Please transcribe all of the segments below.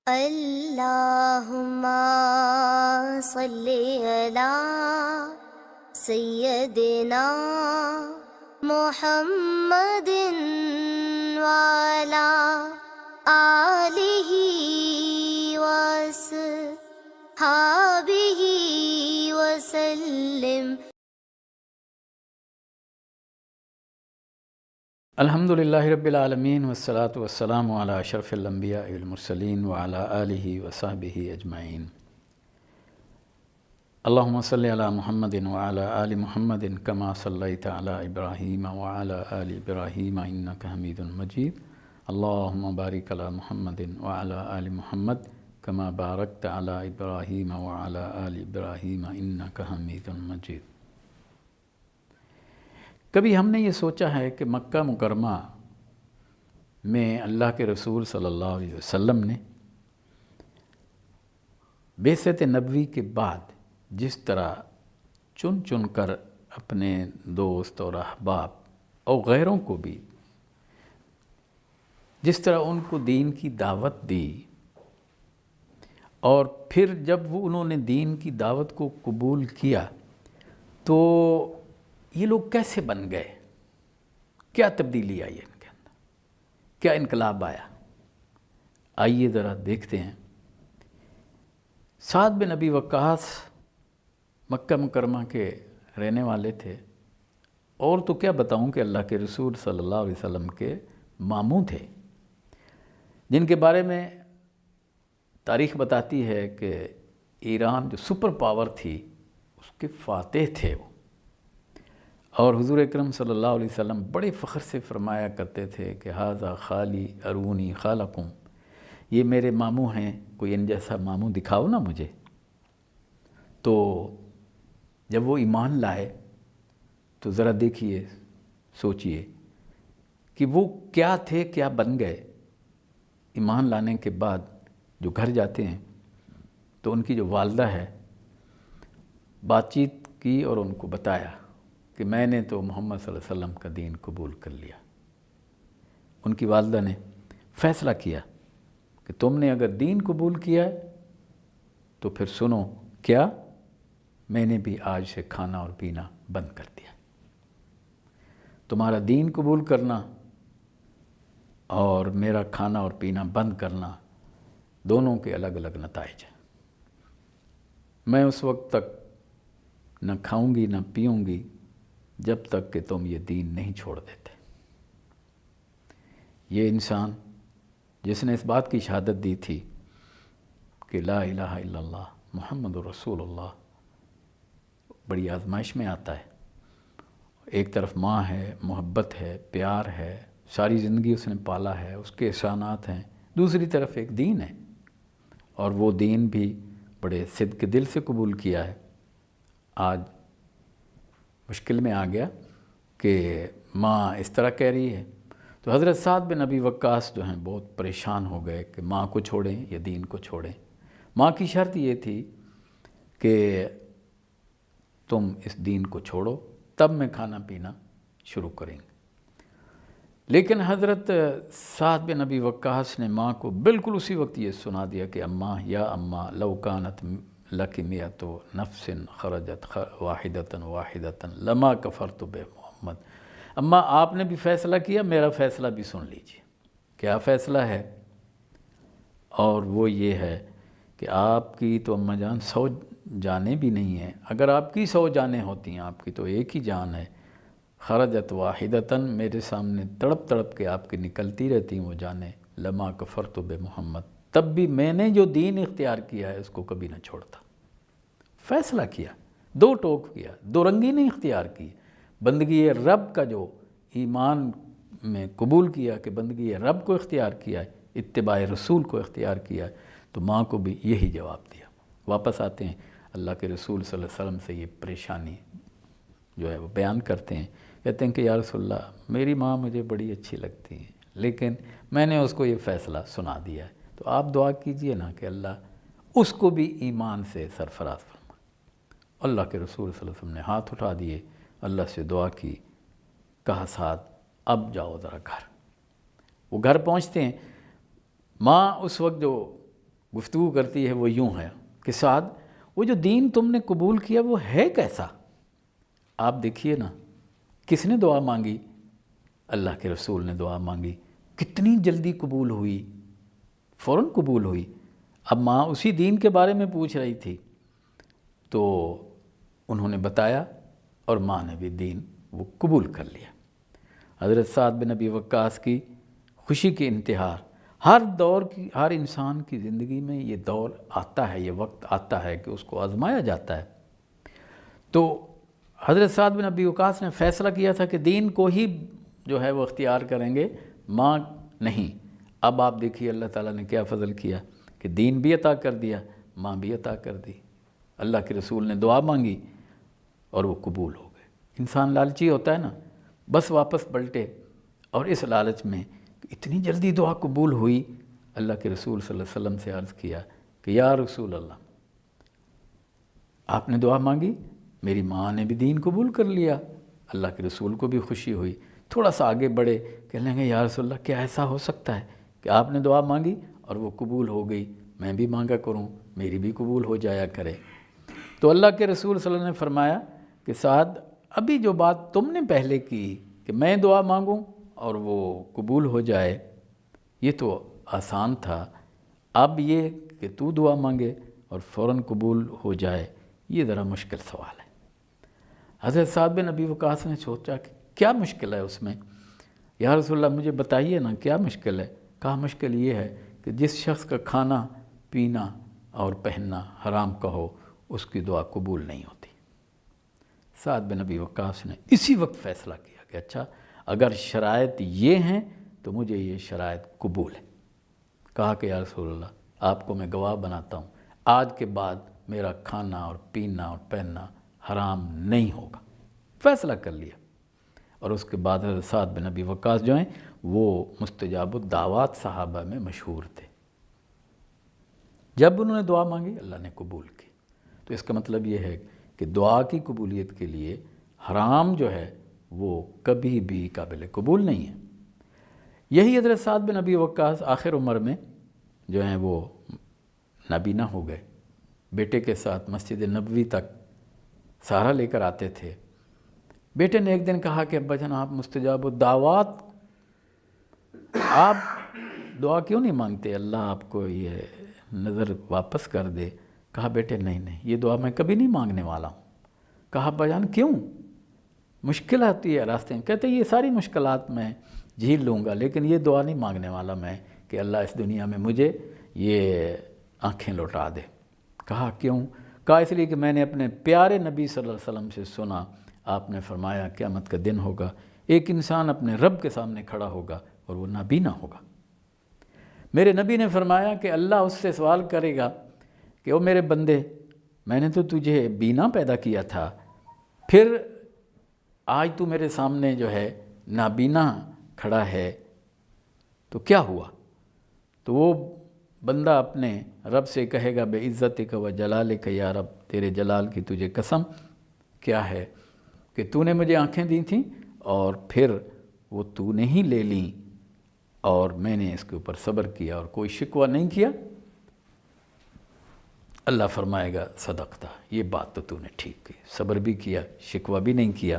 اللہم صلی علی سیدنا محمد وعلی آلہ وصحبہ وسلم۔ الحمدللہ رب العالمین والصلاة والسلام علی اشرف الانبیاء والمرسلین وعلی آلہ وصحبہ اجمعین۔ اللہم صلی علی محمد وعلی آل محمد کما صلیت علی ابراہیم وعلی آل ابراہیم انک حمید مجید۔ اللہم بارک علی محمد وعلی آل محمد کما بارکت علی ابراہیم وعلی آل ابراہیم انک حمید مجید۔ کبھی ہم نے یہ سوچا ہے کہ مکہ مکرمہ میں اللہ کے رسول صلی اللہ علیہ وسلم نے بعثت نبوی کے بعد جس طرح چن چن کر اپنے دوست اور احباب اور غیروں کو بھی جس طرح ان کو دین کی دعوت دی، اور پھر جب انہوں نے دین کی دعوت کو قبول کیا تو یہ لوگ کیسے بن گئے، کیا تبدیلی آئی ان کے اندر، کیا انقلاب آیا؟ آئیے ذرا دیکھتے ہیں۔ سعد بن ابی وقاص مکہ مکرمہ کے رہنے والے تھے، اور تو کیا بتاؤں کہ اللہ کے رسول صلی اللہ علیہ وسلم کے ماموں تھے، جن کے بارے میں تاریخ بتاتی ہے کہ ایران جو سپر پاور تھی اس کے فاتح تھے وہ، اور حضور اکرم صلی اللہ علیہ وسلم بڑے فخر سے فرمایا کرتے تھے کہ ھذا خالی ارونی خالکم، یہ میرے ماموں ہیں، کوئی ان جیسا ماموں دکھاؤ نا مجھے۔ تو جب وہ ایمان لائے تو ذرا دیکھیے، سوچئے کہ وہ کیا تھے، کیا بن گئے۔ ایمان لانے کے بعد جو گھر جاتے ہیں تو ان کی جو والدہ ہے بات چیت کی اور ان کو بتایا کہ میں نے تو محمد صلی اللہ علیہ وسلم کا دین قبول کر لیا۔ ان کی والدہ نے فیصلہ کیا کہ تم نے اگر دین قبول کیا ہے تو پھر سنو، کیا میں نے بھی آج سے کھانا اور پینا بند کر دیا۔ تمہارا دین قبول کرنا اور میرا کھانا اور پینا بند کرنا دونوں کے الگ الگ نتائج ہیں۔ میں اس وقت تک نہ کھاؤں گی نہ پیوں گی جب تک کہ تم یہ دین نہیں چھوڑ دیتے۔ یہ انسان جس نے اس بات کی شہادت دی تھی کہ لا الہ الا اللہ محمد رسول اللہ، بڑی آزمائش میں آتا ہے۔ ایک طرف ماں ہے، محبت ہے، پیار ہے، ساری زندگی اس نے پالا ہے، اس کے احسانات ہیں، دوسری طرف ایک دین ہے، اور وہ دین بھی بڑے صدق دل سے قبول کیا ہے۔ آج مشکل میں آ گیا کہ ماں اس طرح کہہ رہی ہے تو حضرت سعد بن ابی وقاص جو ہیں بہت پریشان ہو گئے کہ ماں کو چھوڑیں یا دین کو چھوڑیں۔ ماں کی شرط یہ تھی کہ تم اس دین کو چھوڑو تب میں کھانا پینا شروع کریں گے۔ لیکن حضرت سعد بن ابی وقاص نے ماں کو بالکل اسی وقت یہ سنا دیا کہ اماں یا اماں لو کانت لک مئۃ نفس خرجت واحدۃ واحدۃ لما کفرت بمحمد۔ اماں آپ نے بھی فیصلہ کیا، میرا فیصلہ بھی سن لیجیے۔ کیا فیصلہ ہے؟ اور وہ یہ ہے کہ آپ کی تو اماں جان 100 جانیں بھی نہیں ہیں، اگر آپ کی 100 جانیں ہوتی ہیں، آپ کی تو ایک ہی جان ہے۔ خرجت واحدۃ، میرے سامنے تڑپ تڑپ کے آپ کی نکلتی رہتی ہیں وہ جانیں، لما کفرت بمحمد، تب بھی میں نے جو دین اختیار کیا ہے اس کو کبھی نہ چھوڑتا۔ فیصلہ کیا، دو ٹوک کیا، دو رنگی نہیں اختیار کی۔ بندگی رب کا جو ایمان میں قبول کیا کہ بندگی رب کو اختیار کیا ہے، اتباع رسول کو اختیار کیا ہے، تو ماں کو بھی یہی جواب دیا۔ واپس آتے ہیں اللہ کے رسول صلی اللہ علیہ وسلم سے یہ پریشانی جو ہے وہ بیان کرتے ہیں، کہتے ہیں کہ یا رسول اللہ میری ماں مجھے بڑی اچھی لگتی ہے، لیکن میں نے اس کو یہ فیصلہ سنا دیا ہے، تو آپ دعا کیجئے نا کہ اللہ اس کو بھی ایمان سے سرفراز فرمائے۔ اللہ کے رسول صلی اللہ علیہ وسلم نے ہاتھ اٹھا دیے، اللہ سے دعا کی، کہا سعد اب جاؤ ذرا گھر۔ وہ گھر پہنچتے ہیں، ماں اس وقت جو گفتگو کرتی ہے وہ یوں ہے کہ سعد وہ جو دین تم نے قبول کیا وہ ہے کیسا؟ آپ دیکھیے نا، کس نے دعا مانگی؟ اللہ کے رسول نے دعا مانگی، کتنی جلدی قبول ہوئی، فوراً قبول ہوئی۔ اب ماں اسی دین کے بارے میں پوچھ رہی تھی تو انہوں نے بتایا اور ماں نے بھی دین وہ قبول کر لیا۔ حضرت سعد بن ابی وقاص کی خوشی کی انتہا، ہر دور کی، ہر انسان کی زندگی میں یہ دور آتا ہے، یہ وقت آتا ہے کہ اس کو آزمایا جاتا ہے۔ تو حضرت سعد بن ابی وقاص نے فیصلہ کیا تھا کہ دین کو ہی جو ہے وہ اختیار کریں گے، ماں نہیں۔ اب آپ دیکھیے اللہ تعالیٰ نے کیا فضل کیا کہ دین بھی عطا کر دیا، ماں بھی عطا کر دی۔ اللہ کے رسول نے دعا مانگی اور وہ قبول ہو گئے۔ انسان لالچی ہوتا ہے نا، بس واپس پلٹے، اور اس لالچ میں اتنی جلدی دعا قبول ہوئی۔ اللہ کے رسول صلی اللہ علیہ وسلم سے عرض کیا کہ یا رسول اللہ، آپ نے دعا مانگی، میری ماں نے بھی دین قبول کر لیا۔ اللہ کے رسول کو بھی خوشی ہوئی، تھوڑا سا آگے بڑھے، کہنے لگے یا رسول اللہ کیا ایسا ہو سکتا ہے کہ آپ نے دعا مانگی اور وہ قبول ہو گئی، میں بھی مانگا کروں، میری بھی قبول ہو جایا کرے۔ تو اللہ کے رسول صلی اللہ علیہ وسلم نے فرمایا کہ سعد، ابھی جو بات تم نے پہلے کی کہ میں دعا مانگوں اور وہ قبول ہو جائے، یہ تو آسان تھا، اب یہ کہ تو دعا مانگے اور فوراً قبول ہو جائے، یہ ذرا مشکل سوال ہے۔ حضرت سعد بن ابی وقاص نے سوچا کہ کیا مشکل ہے اس میں؟ یا رسول اللہ مجھے بتائیے نا کیا مشکل ہے؟ کہا مشکل یہ ہے کہ جس شخص کا کھانا پینا اور پہننا حرام کا ہو، اس کی دعا قبول نہیں ہوتی۔ سعد بن ابی وقاص نے اسی وقت فیصلہ کیا کہ اچھا اگر شرائط یہ ہیں تو مجھے یہ شرائط قبول ہے۔ کہا کہ یا رسول اللہ آپ کو میں گواہ بناتا ہوں، آج کے بعد میرا کھانا اور پینا اور پہننا حرام نہیں ہوگا۔ فیصلہ کر لیا، اور اس کے بعد حضرت سعد بن ابی وقاص جو ہیں وہ مستجاب الدعوات صحابہ میں مشہور تھے۔ جب انہوں نے دعا مانگی اللہ نے قبول کی۔ تو اس کا مطلب یہ ہے کہ دعا کی قبولیت کے لیے حرام جو ہے وہ کبھی بھی قابل قبول نہیں ہے۔ یہی حضرت سعد بن ابی وقاص آخر عمر میں جو ہیں وہ نابینا ہو گئے، بیٹے کے ساتھ مسجد نبوی تک سہارا لے کر آتے تھے۔ بیٹے نے ایک دن کہا کہ ابا جان آپ مستجاب الدعوات، آپ دعا کیوں نہیں مانگتے، اللہ آپ کو یہ نظر واپس کر دے۔ کہا بیٹے نہیں یہ دعا میں کبھی نہیں مانگنے والا ہوں۔ کہا ابا جان کیوں؟ مشکل آتی ہے راستے میں۔ کہتے یہ ساری مشکلات میں جھیل لوں گا لیکن یہ دعا نہیں مانگنے والا میں کہ اللہ اس دنیا میں مجھے یہ آنکھیں لوٹا دے۔ کہا کیوں؟ کہا اس لیے کہ میں نے اپنے پیارے نبی صلی اللہ علیہ وسلم سے سنا، آپ نے فرمایا قیامت کا دن ہوگا، ایک انسان اپنے رب کے سامنے کھڑا ہوگا اور وہ نابینا ہوگا۔ میرے نبی نے فرمایا کہ اللہ اس سے سوال کرے گا کہ او میرے بندے، میں نے تو تجھے بینا پیدا کیا تھا، پھر آج تو میرے سامنے جو ہے نابینا کھڑا ہے، تو کیا ہوا؟ تو وہ بندہ اپنے رب سے کہے گا بے عزتک و جلالک یا رب، تیرے جلال کی تجھے قسم کیا ہے کہ تو نے مجھے آنکھیں دی تھیں اور پھر وہ تو نے ہی لے لیں اور میں نے اس کے اوپر صبر کیا اور کوئی شکوہ نہیں کیا۔ اللہ فرمائے گا صدقتا، یہ بات تو نے ٹھیک کی، صبر بھی کیا، شکوہ بھی نہیں کیا۔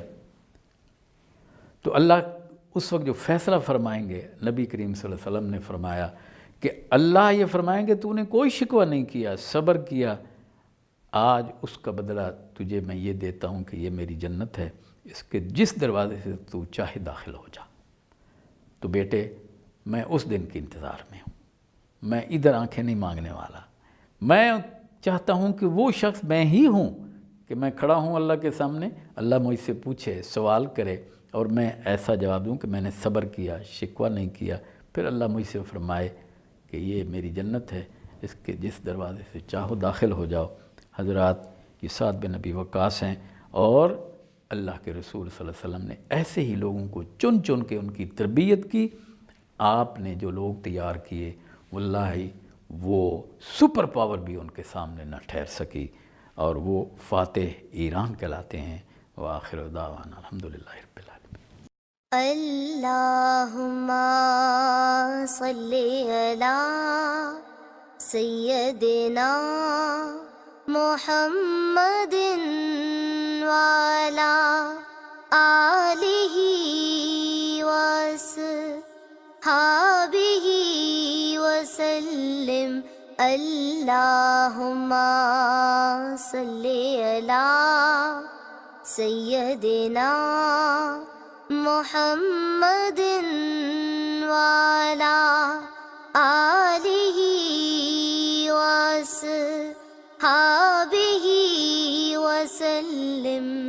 تو اللہ اس وقت جو فیصلہ فرمائیں گے، نبی کریم صلی اللہ علیہ وسلم نے فرمایا کہ اللہ یہ فرمائیں گے تو نے کوئی شکوہ نہیں کیا، صبر کیا، آج اس کا بدلہ تجھے میں یہ دیتا ہوں کہ یہ میری جنت ہے، اس کے جس دروازے سے تو چاہے داخل ہو جا۔ تو بیٹے میں اس دن کے انتظار میں ہوں، میں ادھر آنکھیں نہیں مانگنے والا، میں چاہتا ہوں کہ وہ شخص میں ہی ہوں کہ میں کھڑا ہوں اللہ کے سامنے، اللہ مجھ سے پوچھے، سوال کرے اور میں ایسا جواب دوں کہ میں نے صبر کیا، شکوہ نہیں کیا، پھر اللہ مجھ سے فرمائے کہ یہ میری جنت ہے، اس کے جس دروازے سے چاہو داخل ہو جاؤ۔ حضرات یہ سعد بن ابی وقاص ہیں، اور اللہ کے رسول صلی اللہ علیہ وسلم نے ایسے ہی لوگوں کو چن چن کے ان کی تربیت کی۔ آپ نے جو لوگ تیار کیے واللہ وہ سپر پاور بھی ان کے سامنے نہ ٹھہر سکی، اور وہ فاتح ایران کہلاتے ہیں۔ وآخر دعوانا الحمدللہ رب العالمین۔ اللہم صلی علی سیدنا محمد وعلی آلہ وصحبہ وسلم اللہم صلی علی سیدنا محمد وعلی آلہ وصحبہ وسلم.